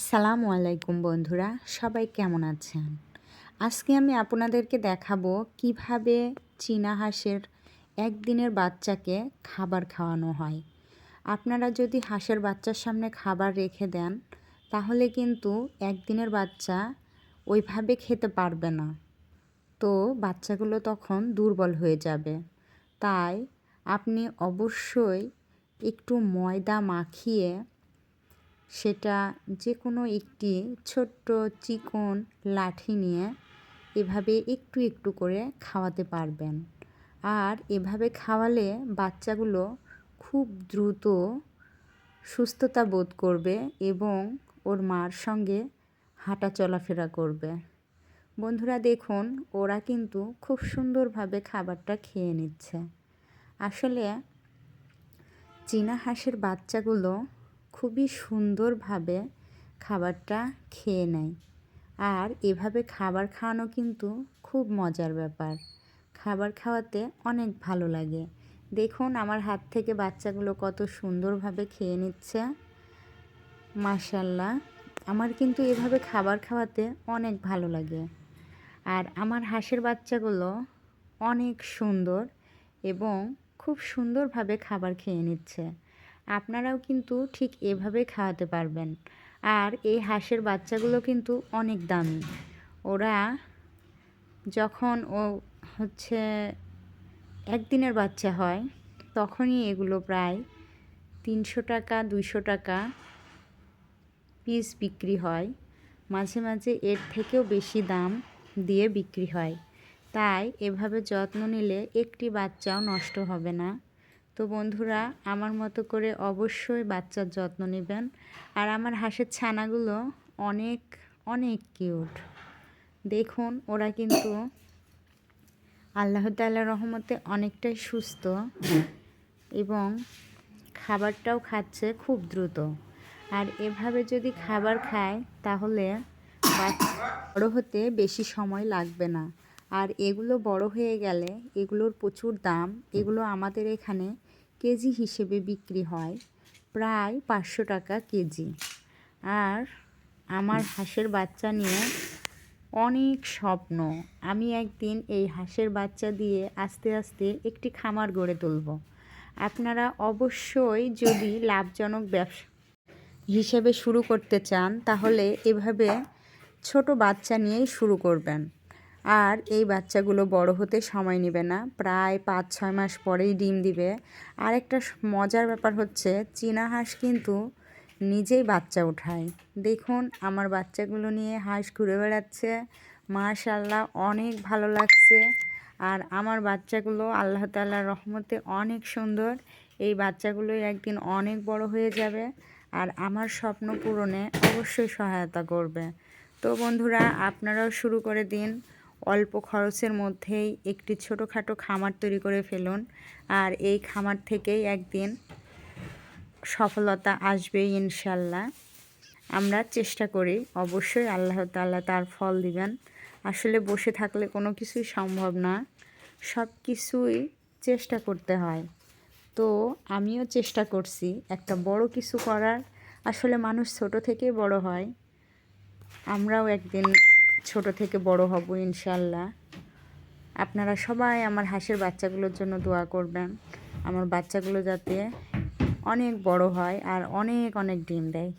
আসসালামু আলাইকুম বন্ধুরা, সবাই কেমন আছেন? আজকে আমি আপনাদেরকে দেখাবো কিভাবে চীনা হাঁসের একদিনের বাচ্চাকে খাবার খাওয়ানো হয়। আপনারা যদি হাঁসের বাচ্চার সামনে খাবার রেখে দেন তাহলে কিন্তু একদিনের বাচ্চা ওইভাবে খেতে পারবে না, তো বাচ্চাগুলো তখন দুর্বল হয়ে যাবে। তাই আপনি অবশ্যই একটু ময়দা মাখিয়ে সেটা যে কোনো একটি ছোট্ট চিকন লাঠি নিয়ে এভাবে একটু একটু করে খাওয়াতে পারবেন। আর এভাবে খাওয়ালে বাচ্চাগুলো খুব দ্রুত সুস্থতা বোধ করবে এবং ওর মার সঙ্গে হাঁটা চলাফেরা করবে। বন্ধুরা দেখুন, ওরা কিন্তু খুব সুন্দরভাবে খাবারটা খেয়ে নিচ্ছে। আসলে চীনা হাঁসের বাচ্চাগুলো খুবই সুন্দরভাবে খাবারটা খেয়ে নেয়। আর এভাবে খাবার খাওয়ানো কিন্তু খুব মজার ব্যাপার। খাবার খাওয়াতে অনেক ভালো লাগে। দেখুন আমার হাত থেকে বাচ্চাগুলো কত সুন্দরভাবে খেয়ে নিচ্ছে। মাশাআল্লাহ, আমার কিন্তু এভাবে খাবার খাওয়াতে অনেক ভালো লাগে। আর আমার হাঁসের বাচ্চাগুলো অনেক সুন্দর এবং খুব সুন্দরভাবে খাবার খেয়ে নিচ্ছে। আপনারাও কিন্তু ঠিক এভাবে খাওয়াতে পারবেন। আর এই হাঁসের বাচ্চাগুলো কিন্তু অনেক দামি। ওরা যখন হচ্ছে একদিনের বাচ্চা হয় তখনই এগুলো প্রায় 300 টাকা 200 টাকা পিস বিক্রি হয়। মাঝে মাঝে এর থেকেও বেশি দাম দিয়ে বিক্রি হয়। তাই এভাবে যত্ন নিলে একটি বাচ্চাও নষ্ট হবে না। তো বন্ধুরা, আমার মতো করে অবশ্যই বাচ্চার যত্ন নেবেন। আর আমার হাঁসের ছানাগুলো অনেক অনেক কিউট। দেখুন ওরা কিন্তু আল্লাহ তাআলার রহমতে অনেকটাই সুস্থ এবং খাবারটাও খাচ্ছে খুব দ্রুত। আর এভাবে যদি খাবার খায় তাহলে বড় হতে বেশি সময় লাগবে না। আর এগুলো বড় হয়ে গেলে এগুলোর প্রচুর দাম। এগুলো আমাদের এখানে কেজি হিসেবে বিক্রি হয় প্রায় 500 টাকা কেজি। আর আমার হাঁসের বাচ্চা নিয়ে অনেক স্বপ্ন। আমি একদিন এই হাঁসের বাচ্চা দিয়ে আস্তে আস্তে একটি খামার গড়ে তুলব। আপনারা অবশ্যই যদি লাভজনক ব্যবসা হিসেবে শুরু করতে চান তাহলে এভাবে ছোট বাচ্চা নিয়েই শুরু করবেন। আর এই বাচ্চাগুলো বড় হতে সময় নেবে না, প্রায় 5-6 মাস পরেই ডিম দিবে। আর একটা মজার ব্যাপার হচ্ছে চীনা হাঁস কিন্তু নিজেই বাচ্চা ওঠায়। দেখুন আমার বাচ্চাগুলো নিয়ে হাঁস ঘুরে বেড়াচ্ছে। মাশাআল্লাহ, অনেক ভালো লাগছে। আর আমার বাচ্চাগুলো আল্লাহ তাআলার রহমতে অনেক সুন্দর। এই বাচ্চাগুলোই একদিন অনেক বড় হয়ে যাবে আর আমার স্বপ্ন পূরণে অবশ্যই সহায়তা করবে। তো বন্ধুরা, আপনারাও শুরু করে দিন। অল্প খরচের মধ্যেই একটি ছোটোখাটো খামার তৈরি করে ফেলুন। আর এই খামার থেকেই একদিন সফলতা আসবেই ইনশাল্লাহ। আমরা চেষ্টা করি, অবশ্যই আল্লাহ তাআলা তার ফল দিবেন। আসলে বসে থাকলে কোনো কিছুই সম্ভব না, সব কিছুই চেষ্টা করতে হয়। তো আমিও চেষ্টা করছি একটা বড় কিছু করার। আসলে মানুষ ছোট থেকেই বড় হয়। আমরাও একদিন ছোট থেকে বড় হব ইনশাল্লাহ। আপনারা সবাই আমার হাঁসের বাচ্চাগুলোর জন্য দোয়া করবেন। আমার বাচ্চাগুলো যাতে অনেক বড় হয় আর অনেক অনেক ডিম দেয়।